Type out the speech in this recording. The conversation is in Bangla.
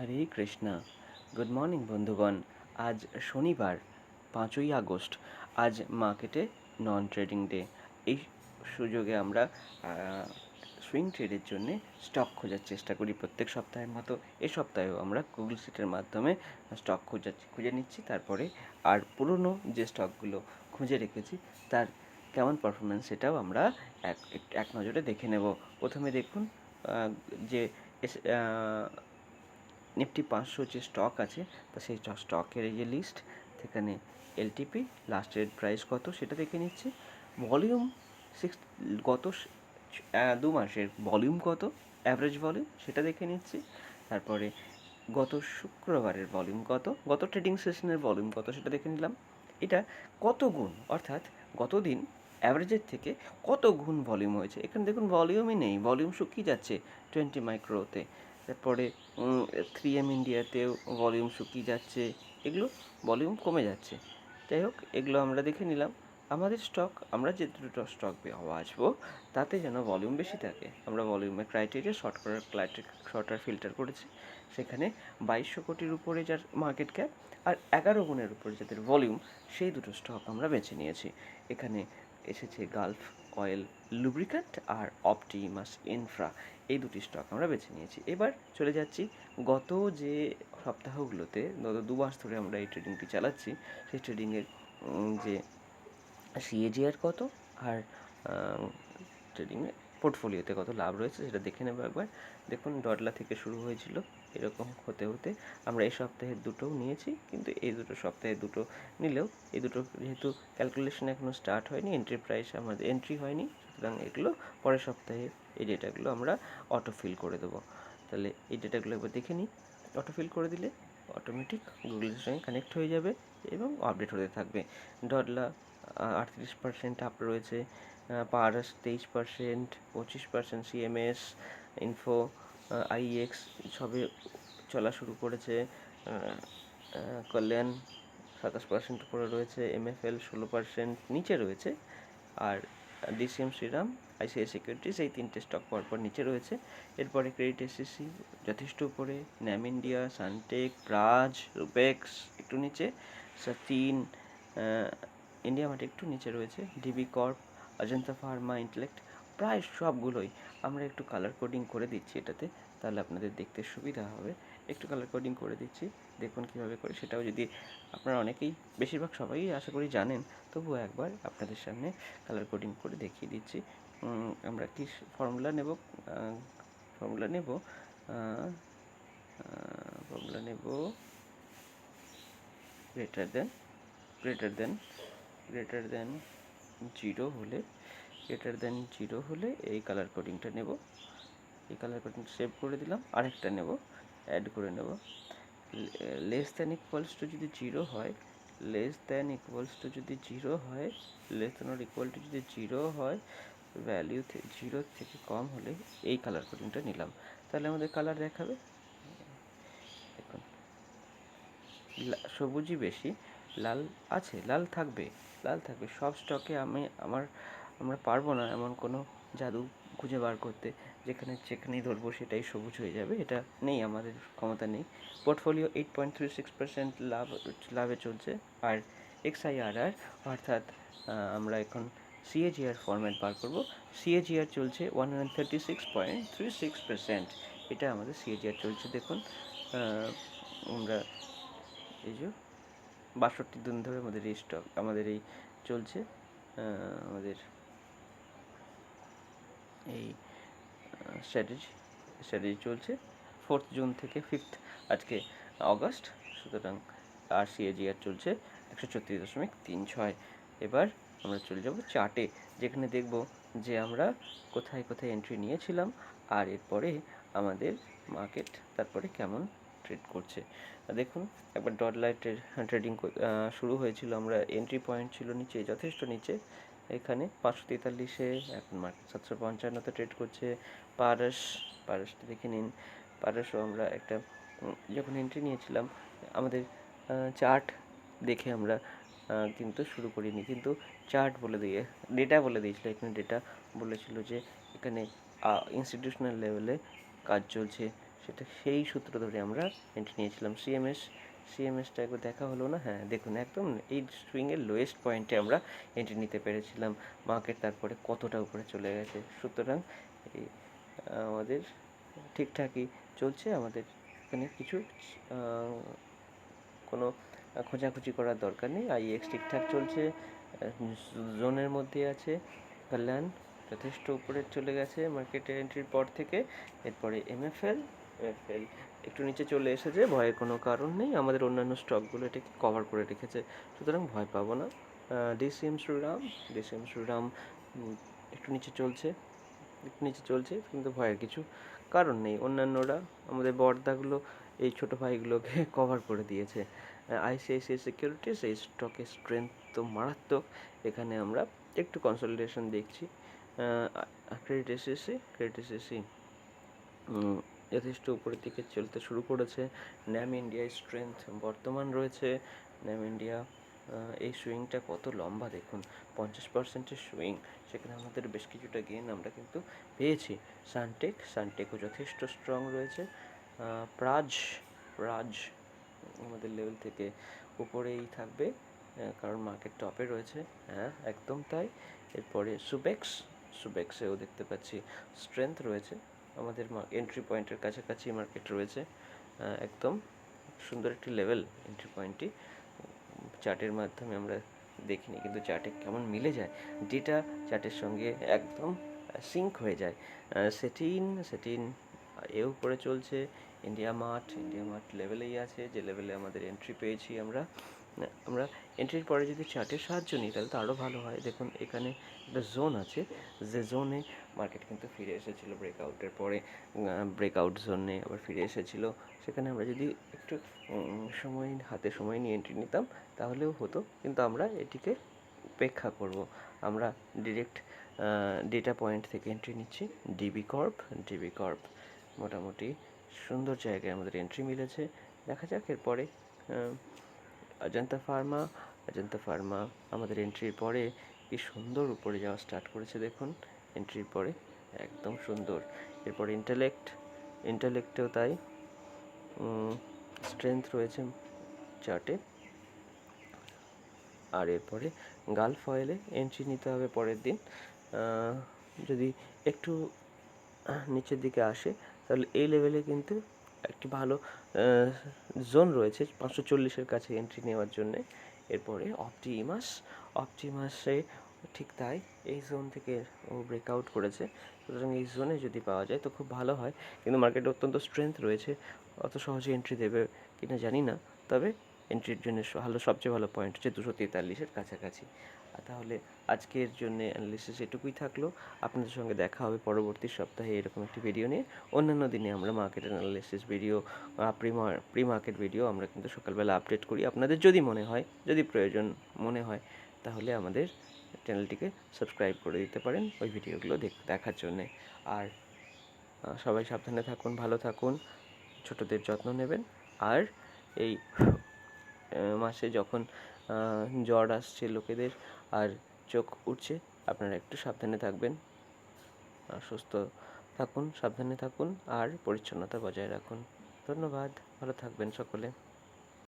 হরে কৃষ্ণা। গুড মর্নিং বন্ধুগণ। আজ শনিবার 5ই আগস্ট। আজ মার্কেটে নন ট্রেডিং ডে। এই সুযোগে আমরা সুইং ট্রেডের জন্যে স্টক খোঁজার চেষ্টা করি প্রত্যেক সপ্তাহের মতো। এই সপ্তাহেও আমরা গুগল সিটের মাধ্যমে স্টক খুঁজে নিচ্ছি। তারপরে আর পুরনো যে স্টকগুলো খুঁজে রেখেছি তার কেমন পারফরমেন্স সেটাও আমরা এক নজরে দেখে নেব। প্রথমে দেখুন যে নিফটি 500 যে স্টক আছে তা সেই স্টকের এই যে লিস্ট, সেখানে এলটিপি লাস্ট রেট প্রাইস কত সেটা দেখে নিচ্ছি। ভলিউম গত 2 মাসের ভলিউম কত, অ্যাভারেজ ভলিউম সেটা দেখে নিচ্ছি। তারপরে গত শুক্রবারের ভলিউম কত, গত ট্রেডিং সেশনের ভলিউম কত সেটা দেখে নিলাম। এটা কত গুণ, অর্থাৎ গতদিন অ্যাভারেজের থেকে কত গুণ ভলিউম হয়েছে। এখানে দেখুন ভলিউমই নেই, ভলিউম শুকিয়ে যাচ্ছে 20 মাইক্রোতে। তারপরে 3M ইন্ডিয়াতেও ভলিউম শুকিয়ে যাচ্ছে, এগুলো ভলিউম কমে যাচ্ছে। যাই হোক, এগুলো আমরা দেখে নিলাম। আমাদের স্টক, আমরা যে দুটো স্টক বাছবো তাতে যেন ভলিউম বেশি থাকে। আমরা ভলিউমের ক্রাইটেরিয়া শর্টার ফিল্টার করেছি। সেখানে 2200 কোটির উপরে যার মার্কেট ক্যাপ আর 11 গুণের উপরে যাদের ভলিউম, সেই দুটো স্টক আমরা বেছে নিয়েছি। এখানে এসেছে গালফ অয়েল লুব্রিক্যান্ট আর অপটিমাস ইনফ্রা, এই দুটি স্টক আমরা বেছে নিয়েছি। এবার চলে যাচ্ছি গত যে সপ্তাহগুলোতে, গত 2 মাস ধরে আমরা এই ট্রেডিংটি চালাচ্ছি, সেই ট্রেডিংয়ের যে সিএজিআর কত আর ট্রেডিংয়ে পোর্টফোলিওতে কত লাভ রয়েছে সেটা দেখে নেবো একবার। দেখুন ডলার থেকে শুরু হয়েছিল, এরকম হতে হতে আমরা এই সপ্তাহের দুটোও নিয়েছি, কিন্তু এই দুটো সপ্তাহে দুটো নিলেও এই দুটো যেহেতু ক্যালকুলেশন এখনও স্টার্ট হয়নি, এন্ট্রি প্রাইস আমাদের এন্ট্রি হয়নি, সুতরাং এগুলো পরের সপ্তাহে এই ডেটাগুলো আমরা অটোফিল করে দেবো। তাহলে এই ডেটাগুলো একবার দেখে নিই। অটোফিল করে দিলে অটোমেটিক গুগলের সঙ্গে কানেক্ট হয়ে যাবে এবং আপডেট হতে থাকবে। ডলার 38% আপ রয়েছে, পারাস 23%, 25% সিএমএস ইনফো, আইএক্স সবে চলা শুরু করেছে, কল্যাণ 27% উপরে রয়েছে, এমএফএল 16% নিচে রয়েছে, আর ডিসিএম শ্রীরাম, আইসিআই সিকিউরিটিস এই তিনটে স্টক পরপর নিচে রয়েছে। এরপরে ক্রেডিট এসএসসি যথেষ্ট উপরে, ন্যাম ইন্ডিয়া, সানটেক, প্রাজ, রুপেক্স একটু নিচে, সচিন ইন্ডিয়া মার্ট একটু নিচে রয়েছে, DB corp, Ajanta pharma, Intellect প্রায় সবগুলোই। আমরা একটু কালার কোডিং করে দিচ্ছি এটাতে, তাহলে আপনাদের দেখতে সুবিধা হবে। একটু কালার কোডিং করে দিচ্ছি, দেখুন কীভাবে করে। সেটাও যদি আপনারা অনেকেই, বেশিরভাগ সবাই আশা করি জানেন, তবুও একবার আপনাদের সামনে কালার কোডিং করে দেখিয়ে দিচ্ছি। আমরা কি ফর্মুলা নেব, ফর্মুলা নেব গ্রেটার দেন 0 হলে, এই কালার কোডিংটা নেব। এই কালার কোডিং সেভ করে দিলাম। আরেকটা নেব, অ্যাড করে নেব। লেস দ্যান ইকুয়ালস টু যদি 0 হয়, ভ্যালিউ 0 থেকে কম হলে এই কালার কোডিংটা নিলাম। তাহলে আমাদের কালার দেখাবে, দেখুন সবুজই বেশি, লাল আছে, লাল থাকবে। সব স্টকে আমরা পারবো না এমন কোনো জাদু খুঁজে বার করতে যেখানেই ধরবো সেটাই সবুজ হয়ে যাবে, এটা নেই, আমাদের ক্ষমতা নেই। পোর্টফোলিও 8.36% লাভে চলছে। আর এক্সআইআরআর, অর্থাৎ আমরা এখন সিএজিআর ফরম্যাট বার করব। সিএজিআর চলছে 136.36%, এটা আমাদের সিএজিআর চলছে। দেখুন আমরা এই যে 62 দিন ধরে আমাদের এই স্টক, আমাদের এই চলছে, আমাদের এই স্ট্র্যাটেজি চলছে 4 জুন থেকে 5 আজকে অগস্ট, সুতরাং আর সিএজিআর চলছে 134.36। এবার আমরা চলে যাব চার্টে, যেখানে দেখব যে আমরা কোথায় কোথায় এন্ট্রি নিয়েছিলাম আর এরপরে আমাদের মার্কেট তারপরে কেমন ট্রেড করছে। দেখুন একবার ডলার ট্রেডিং শুরু হয়েছিল, আমরা এন্ট্রি পয়েন্ট ছিল নিচে, যথেষ্ট নিচে, এখানে 543-এ, এখন মার্কেট 755-তে ট্রেড করছে। পারসটা দেখে নিন। পারসও আমরা একটা যখন এন্ট্রি নিয়েছিলাম, আমাদের চার্ট দেখে আমরা কিন্তু শুরু করিনি, কিন্তু চার্ট ডেটা বলে দিয়েছিল। এখানে ডেটা বলেছিল যে এখানে ইনস্টিটিউশনাল লেভেলে কাজ চলছে, সেই সূত্র ধরে আমরা এন্ট্রি নিয়েছিলাম। সিএমএসটা একবার দেখা হলো না? হ্যাঁ, দেখুন একদম এই সুইংয়ের লোয়েস্ট পয়েন্টে আমরা এন্ট্রি নিতে পেরেছিলাম। মার্কেট তারপরে কতটা উপরে চলে গেছে। সুতরাং এই আমাদের ঠিকঠাকই চলছে। আমাদের এখানে কিছু কোনো খোঁজাখুঁজি করার দরকার নেই। আইএক্স ঠিকঠাক চলছে, জোনের মধ্যে আছে। কল্যাণ যথেষ্ট উপরে চলে গেছে মার্কেটে এন্ট্রির পর থেকে। এরপরে এমএফএল একটু নিচে চলে এসেছে, ভয়ের কোনো কারণ নেই। আমাদের অন্যান্য স্টকগুলো এটাকে কভার করে রেখেছে, সুতরাং ভয় পাবো না। ডিসিএম শ্রীরাম একটু নিচে চলছে, কিন্তু ভয়ের কিছু কারণ নেই। অন্যান্যরা আমাদের বড়দাগুলো এই ছোটো ভাইগুলোকে কভার করে দিয়েছে। আইসিআইসিআই সিকিউরিটিস এই স্টকের স্ট্রেংথ তো মারাত্মক। এখানে আমরা একটু কনসলিডেশন দেখছি। ক্রেডিট এসএসসি যথেষ্ট উপরের দিকে চলতে শুরু করেছে। ন্যাম ইন্ডিয়ায় স্ট্রেংথ বর্তমান রয়েছে। ন্যাম ইন্ডিয়া এই সুইংটা কত লম্বা দেখুন, 50%-এর সুইং, সেখানে আমাদের বেশ কিছুটা গেন আমরা কিন্তু পেয়েছি। সানটেকও যথেষ্ট স্ট্রং রয়েছে। প্রাজ আমাদের লেভেল থেকে উপরেই থাকবে, কারণ মার্কেট টপে রয়েছে। হ্যাঁ, একদম তাই। এরপরে সুবেক্সেও দেখতে পাচ্ছি স্ট্রেংথ রয়েছে। আমাদের এন্ট্রি পয়েন্টের কাছাকাছি মার্কেট রয়েছে। একদম সুন্দর একটি লেভেল এন্ট্রি পয়েন্টটি। চার্টের মাধ্যমে আমরা দেখিনি, কিন্তু চার্টে কেমন মিলে যায়, ডেটা চার্টের সঙ্গে একদম সিঙ্ক হয়ে যায়। সেটিন এর উপরে চলছে। ইন্ডিয়া মার্ট লেভেলেই আছে, যে লেভেলে আমাদের এন্ট্রি পেয়েছি আমরা এন্ট্রির পরে যদি চার্টের সাহায্য নিই তাহলে তো আরও ভালো হয়। দেখুন এখানে একটা জোন আছে, যে জোনে মার্কেট কিন্তু ফিরে এসেছিলো ব্রেকআউটের পরে, ব্রেকআউট জোনে আবার ফিরে এসেছিলো। সেখানে আমরা যদি একটু হাতে সময় নিয়ে এন্ট্রি নিতাম তাহলেও হতো, কিন্তু আমরা এটিকে উপেক্ষা করব। আমরা ডিরেক্ট ডেটা পয়েন্ট থেকে এন্ট্রি নিচ্ছি। ডিবি কর্প মোটামুটি সুন্দর জায়গায় আমাদের এন্ট্রি মিলেছে। দেখা যাক এরপরে। অজন্তা ফার্মা আমাদের এন্ট্রির পরে কি সুন্দর উপরে যাওয়া স্টার্ট করেছে দেখুন, এন্ট্রির পরে একদম সুন্দর। এরপর ইন্টেলেক্টেও তাই স্ট্রেংথ রয়েছে চার্টে। আর এরপরে গালফ অয়েলে এন্ট্রি নিতে হবে পরের দিন। যদি একটু নিচের দিকে আসে তাহলে এই লেভেলে কিন্তু একটি ভালো জোন রয়েছে 540-এর কাছে এন্ট্রি নেওয়ার জন্যে। এরপরে অপটিমাসে ঠিক তাই, এই জোন থেকে ও ব্রেকআউট করেছে, সুতরাং এই জোনে যদি পাওয়া যায় তো খুব ভালো হয়। কিন্তু মার্কেটে অত্যন্ত স্ট্রেংথ রয়েছে, অত সহজে এন্ট্রি দেবে কিনা জানি না, তবে এন্ট্রির জন্য সবচেয়ে ভালো পয়েন্ট হচ্ছে 243-এর কাছাকাছি। তাহলে আজকের জন্য অ্যানালিসিস এটুকুই থাকলো। আপনাদের সঙ্গে দেখা হবে পরবর্তী সপ্তাহে এরকম একটি ভিডিও নিয়ে। অন্যান্য দিনে আমরা market analysis video, pre market video আমরা কিন্তু সকালবেলা আপডেট করি। আপনাদের যদি প্রয়োজন মনে হয় তাহলে আমাদের চ্যানেলটিকে সাবস্ক্রাইব করে দিতে পারেন ওই ভিডিওগুলো দেখার জন্যে। আর সবাই সাবধানে থাকুন, ভালো থাকুন, ছোটদের যত্ন নেবেন। আর এই মাসে যখন জ্বর আসছে লোকেদের আর চোখ উঠছে, আপনারা একটু সাবধানে থাকবেন, সুস্থ থাকুন, সাবধানে থাকুন আর পরিচ্ছন্নতা বজায় রাখুন। ধন্যবাদ, ভালো থাকবেন সকলে।